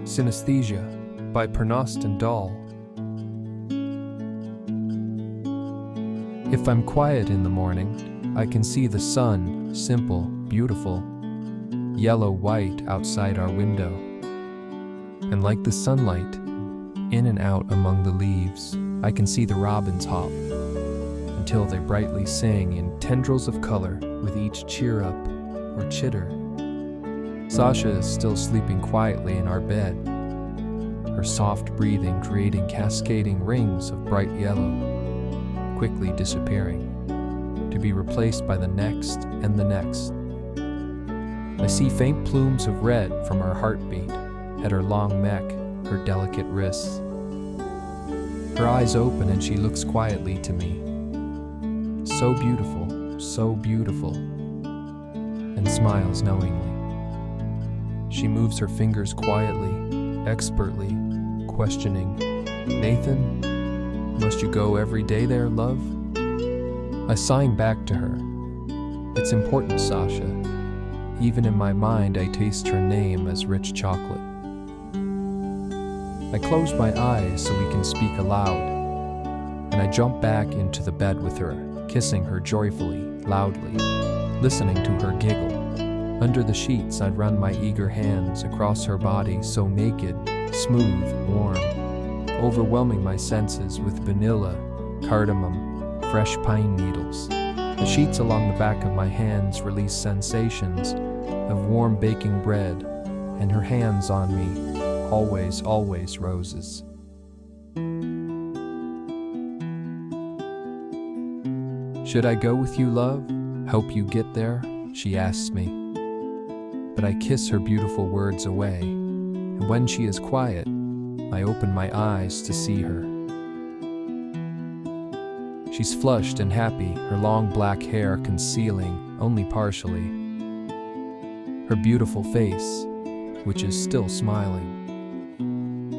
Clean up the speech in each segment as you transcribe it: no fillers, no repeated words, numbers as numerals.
Synesthesia by Pernoste Dahl. If I'm quiet in the morning, I can see the sun, simple, beautiful, yellow-white outside our window. And like the sunlight, in and out among the leaves, I can see the robins hop, until they brightly sing in tendrils of color with each cheer up or chitter. Sasha is still sleeping quietly in our bed, her soft breathing creating cascading rings of bright yellow, quickly disappearing, to be replaced by the next and the next. I see faint plumes of red from her heartbeat at her long neck, her delicate wrists. Her eyes open and she looks quietly to me. So beautiful, and smiles knowingly. She moves her fingers quietly, expertly, questioning, "Nathan, must you go every day there, love?" I sign back to her. "It's important, Sasha. Even in my mind, I taste her name as rich chocolate." I close my eyes so we can speak aloud, and I jump back into the bed with her, kissing her joyfully, loudly, listening to her giggle. Under the sheets, I'd run my eager hands across her body, so naked, smooth, warm, overwhelming my senses with vanilla, cardamom, fresh pine needles. The sheets along the back of my hands release sensations of warm baking bread, and her hands on me, always roses. "Should I go with you, love? Help you get there?" she asks me. But I kiss her beautiful words away, and when she is quiet, I open my eyes to see her. She's flushed and happy, her long black hair concealing, only partially, her beautiful face, which is still smiling.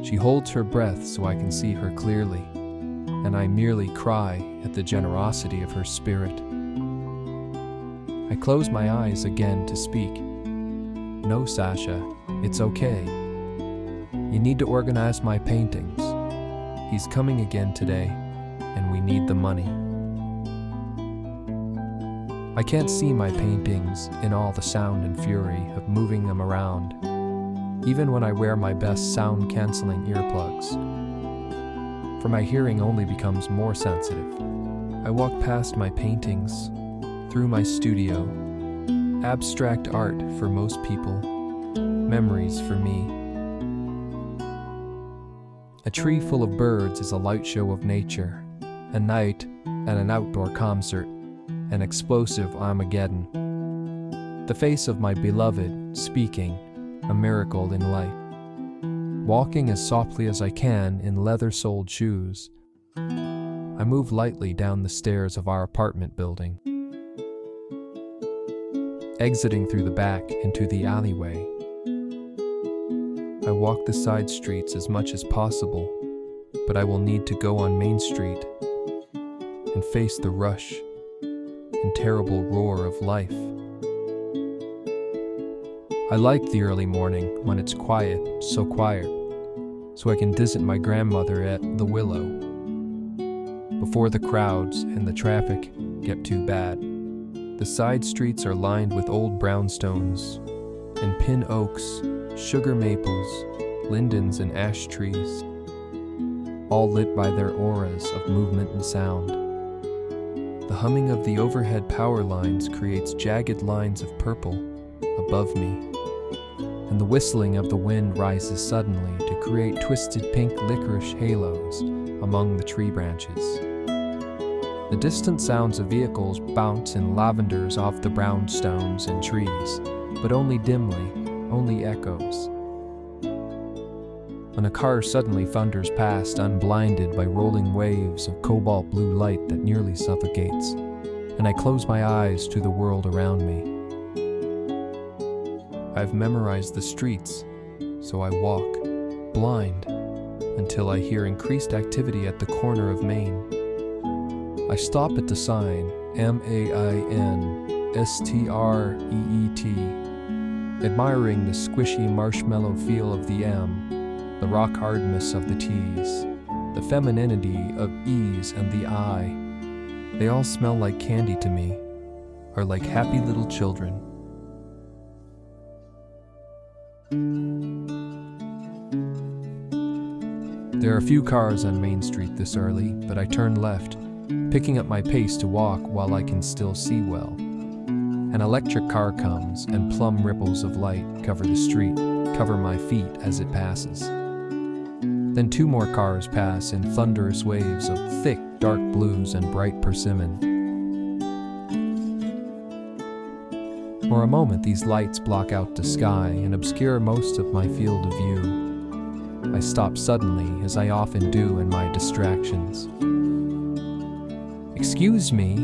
She holds her breath so I can see her clearly, and I merely cry at the generosity of her spirit. I close my eyes again to speak. "No, Sasha, it's okay. You need to organize my paintings. He's coming again today, and we need the money." I can't see my paintings in all the sound and fury of moving them around, even when I wear my best sound-canceling earplugs, for my hearing only becomes more sensitive. I walk past my paintings, through my studio, abstract art for most people, memories for me. A tree full of birds is a light show of nature, a night at an outdoor concert, an explosive Armageddon. The face of my beloved, speaking, a miracle in light. Walking as softly as I can in leather-soled shoes, I move lightly down the stairs of our apartment building, exiting through the back into the alleyway. I walk the side streets as much as possible, but I will need to go on Main Street and face the rush and terrible roar of life. I like the early morning when it's quiet, so I can visit my grandmother at the Willow before the crowds and the traffic get too bad. The side streets are lined with old brownstones and pin oaks, sugar maples, lindens, and ash trees, all lit by their auras of movement and sound. The humming of the overhead power lines creates jagged lines of purple above me, and the whistling of the wind rises suddenly to create twisted pink licorice halos among the tree branches. The distant sounds of vehicles bounce in lavenders off the brownstones and trees, but only dimly, only echoes. When a car suddenly thunders past, unblinded by rolling waves of cobalt blue light that nearly suffocates, and I close my eyes to the world around me. I've memorized the streets, so I walk, blind, until I hear increased activity at the corner of Main. I stop at the sign MAINSTREET, admiring the squishy marshmallow feel of the M, the rock hardness of the T's, the femininity of E's and the I. They all smell like candy to me, are like happy little children. There are few cars on Main Street this early, but I turn left, picking up my pace to walk while I can still see well. An electric car comes, and plum ripples of light cover the street, cover my feet as it passes. Then 2 more cars pass in thunderous waves of thick, dark blues and bright persimmon. For a moment, these lights block out the sky and obscure most of my field of view. I stop suddenly, as I often do in my distractions. "Excuse me,"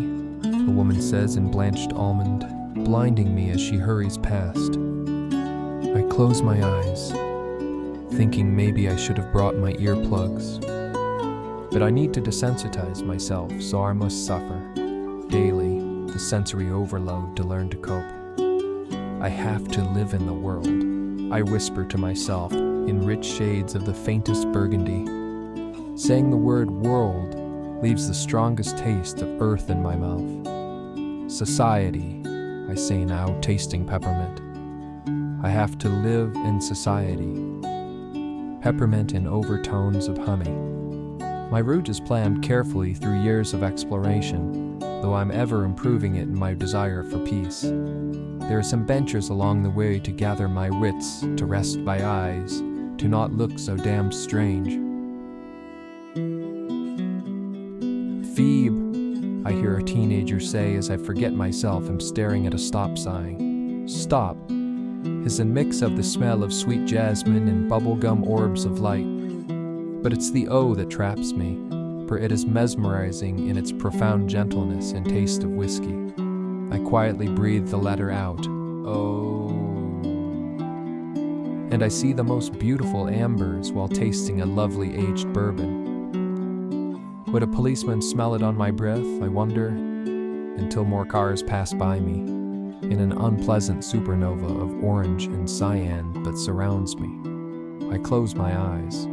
a woman says in blanched almond, blinding me as she hurries past. I close my eyes, thinking maybe I should have brought my earplugs. But I need to desensitize myself, so I must suffer, daily, the sensory overload to learn to cope. I have to live in the world, I whisper to myself in rich shades of the faintest burgundy. Saying the word world leaves the strongest taste of earth in my mouth. Society, I say now, tasting peppermint. I have to live in society. Peppermint in overtones of honey. My route is planned carefully through years of exploration, though I'm ever improving it in my desire for peace. There are some benches along the way to gather my wits, to rest my eyes, to not look so damned strange. "Phoebe," I hear a teenager say as I forget myself and staring at a stop sign. Stop is a mix of the smell of sweet jasmine and bubblegum orbs of light. But it's the O that traps me, for it is mesmerizing in its profound gentleness and taste of whiskey. I quietly breathe the letter out, O. And I see the most beautiful ambers while tasting a lovely aged bourbon. Would a policeman smell it on my breath, I wonder, until more cars pass by me, in an unpleasant supernova of orange and cyan that surrounds me. I close my eyes.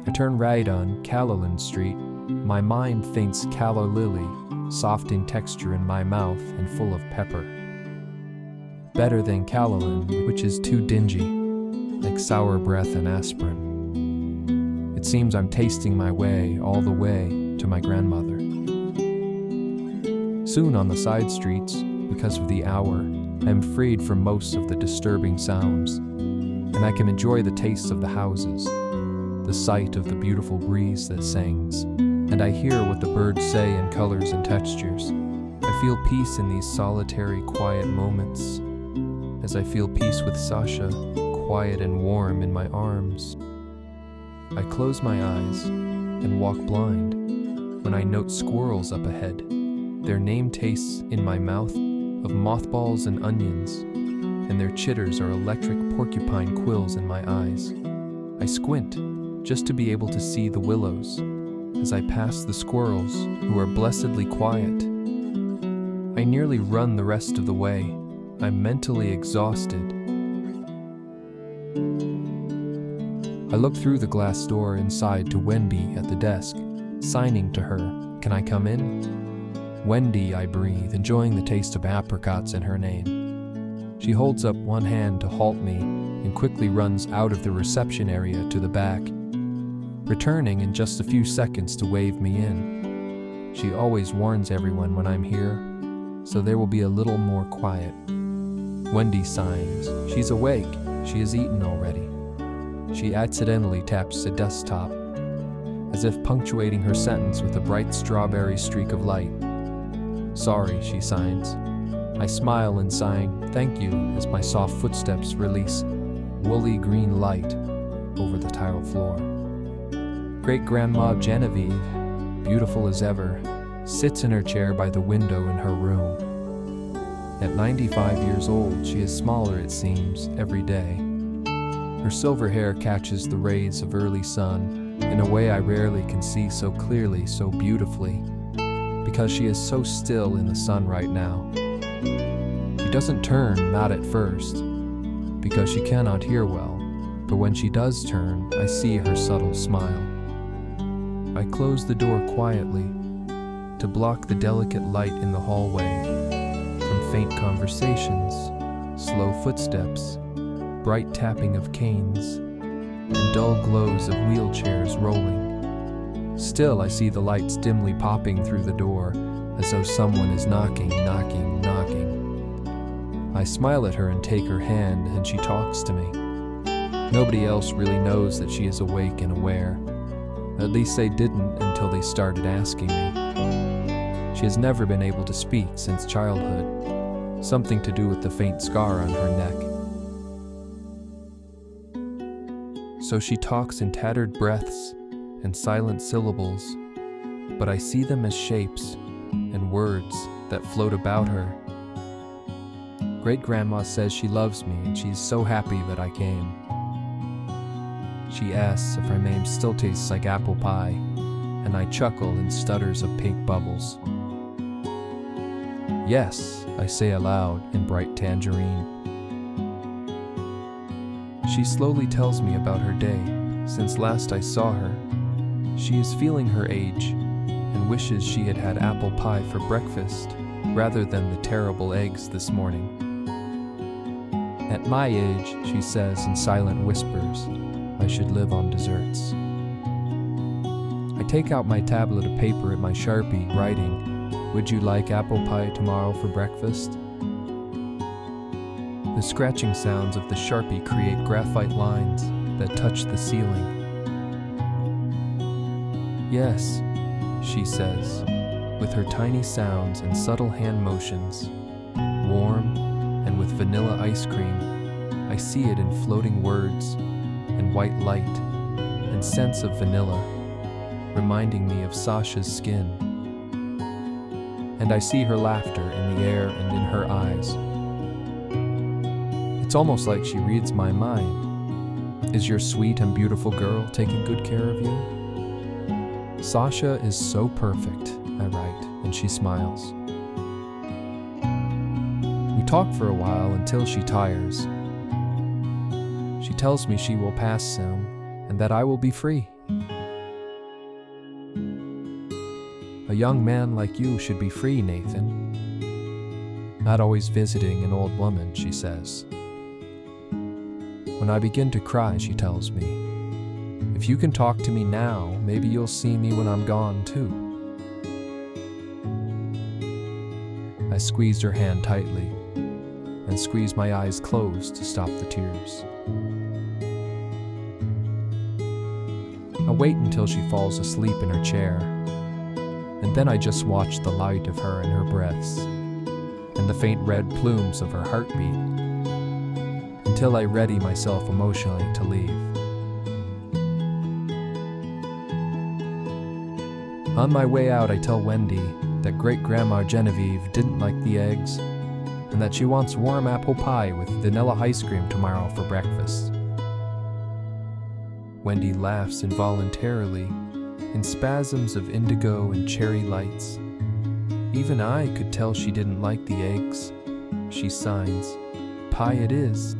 I turn right on Callowland Street. My mind thinks calla lily, soft in texture in my mouth and full of pepper. Better than Callowland, which is too dingy, like sour breath and aspirin. It seems I'm tasting my way all the way to my grandmother. Soon on the side streets, because of the hour, I am freed from most of the disturbing sounds, and I can enjoy the taste of the houses, the sight of the beautiful breeze that sings, and I hear what the birds say in colors and textures. I feel peace in these solitary, quiet moments, as I feel peace with Sasha, quiet and warm in my arms. I close my eyes and walk blind when I note squirrels up ahead. Their name tastes in my mouth of mothballs and onions, and their chitters are electric porcupine quills in my eyes. I squint just to be able to see the willows as I pass the squirrels, who are blessedly quiet. I nearly run the rest of the way. I'm mentally exhausted. I look through the glass door inside to Wendy at the desk, signing to her, "Can I come in?" "Wendy," I breathe, enjoying the taste of apricots in her name. She holds up one hand to halt me and quickly runs out of the reception area to the back, returning in just a few seconds to wave me in. She always warns everyone when I'm here, so there will be a little more quiet. Wendy signs. She's awake. She has eaten already. She accidentally taps the desktop, as if punctuating her sentence with a bright strawberry streak of light. "Sorry," she signs. I smile and sighing, "Thank you," as my soft footsteps release woolly green light over the tile floor. Great-Grandma Genevieve, beautiful as ever, sits in her chair by the window in her room. At 95 years old, she is smaller, it seems, every day. Her silver hair catches the rays of early sun in a way I rarely can see so clearly, so beautifully. because she is so still in the sun right now. She doesn't turn, not at first, because she cannot hear well, but when she does turn, I see her subtle smile. I close the door quietly to block the delicate light in the hallway from faint conversations, slow footsteps, bright tapping of canes, and dull glows of wheelchairs rolling. Still, I see the lights dimly popping through the door, as though someone is knocking, knocking, knocking. I smile at her and take her hand, and she talks to me. Nobody else really knows that she is awake and aware. At least they didn't until they started asking me. She has never been able to speak since childhood, something to do with the faint scar on her neck. So she talks in tattered breaths and silent syllables, but I see them as shapes and words that float about her. Great-grandma says she loves me and she's so happy that I came. She asks if her name still tastes like apple pie, and I chuckle in stutters of pink bubbles. Yes, I say aloud in bright tangerine. She slowly tells me about her day. Since last I saw her, she is feeling her age and wishes she had had apple pie for breakfast rather than the terrible eggs this morning. At my age, she says in silent whispers, I should live on desserts. I take out my tablet of paper and my Sharpie, writing, "Would you like apple pie tomorrow for breakfast?" The scratching sounds of the Sharpie create graphite lines that touch the ceiling. Yes, she says, with her tiny sounds and subtle hand motions. Warm and with vanilla ice cream, I see it in floating words and white light and scents of vanilla, reminding me of Sasha's skin. And I see her laughter in the air and in her eyes. It's almost like she reads my mind. Is your sweet and beautiful girl taking good care of you? Sasha is so perfect, I write, and she smiles. We talk for a while until she tires. She tells me she will pass soon and that I will be free. A young man like you should be free, Nathan. Not always visiting an old woman, she says. When I begin to cry, she tells me, if you can talk to me now, maybe you'll see me when I'm gone too. I squeezed her hand tightly and squeezed my eyes closed to stop the tears. I wait until she falls asleep in her chair, and then I just watch the light of her and her breaths, and the faint red plumes of her heartbeat, until I ready myself emotionally to leave. On my way out, I tell Wendy that Great-Grandma Genevieve didn't like the eggs, and that she wants warm apple pie with vanilla ice cream tomorrow for breakfast. Wendy laughs involuntarily, in spasms of indigo and cherry lights. Even I could tell she didn't like the eggs. She signs, "Pie it is."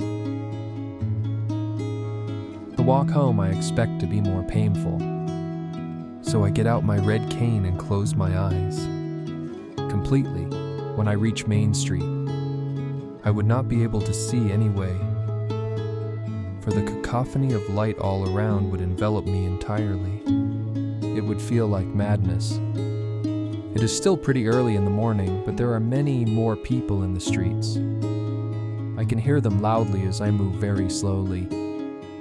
The walk home I expect to be more painful, so I get out my red cane and close my eyes. Completely, when I reach Main Street, I would not be able to see anyway, for the cacophony of light all around would envelop me entirely. It would feel like madness. It is still pretty early in the morning, but there are many more people in the streets. I can hear them loudly as I move very slowly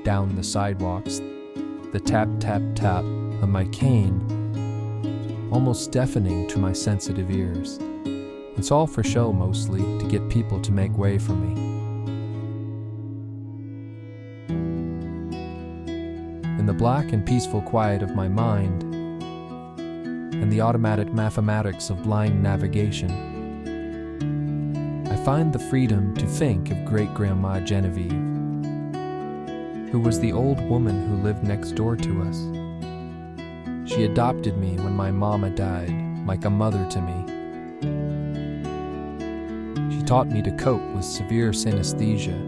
down the sidewalks, the tap, tap, tap of my cane, almost deafening to my sensitive ears. It's all for show mostly, to get people to make way for me. In the black and peaceful quiet of my mind, and the automatic mathematics of blind navigation, I find the freedom to think of Great-Grandma Genevieve, who was the old woman who lived next door to us. She adopted me when my mama died, like a mother to me. She taught me to cope with severe synesthesia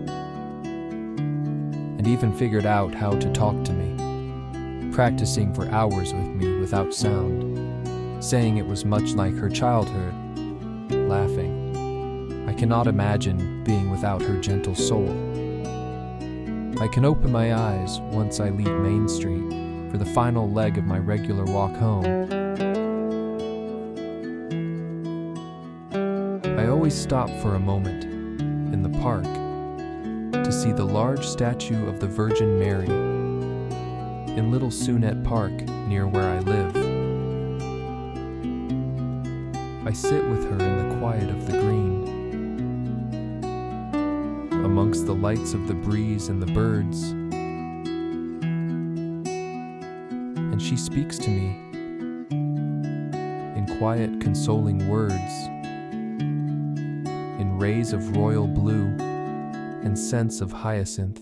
and even figured out how to talk to me, practicing for hours with me without sound, saying it was much like her childhood, laughing. I cannot imagine being without her gentle soul. I can open my eyes once I leave Main Street for the final leg of my regular walk home. I always stop for a moment in the park to see the large statue of the Virgin Mary in Little Sunette Park near where I live. I sit with her in the quiet of the green, amongst the lights of the breeze and the birds, and she speaks to me in quiet, consoling words, in rays of royal blue and scents of hyacinth.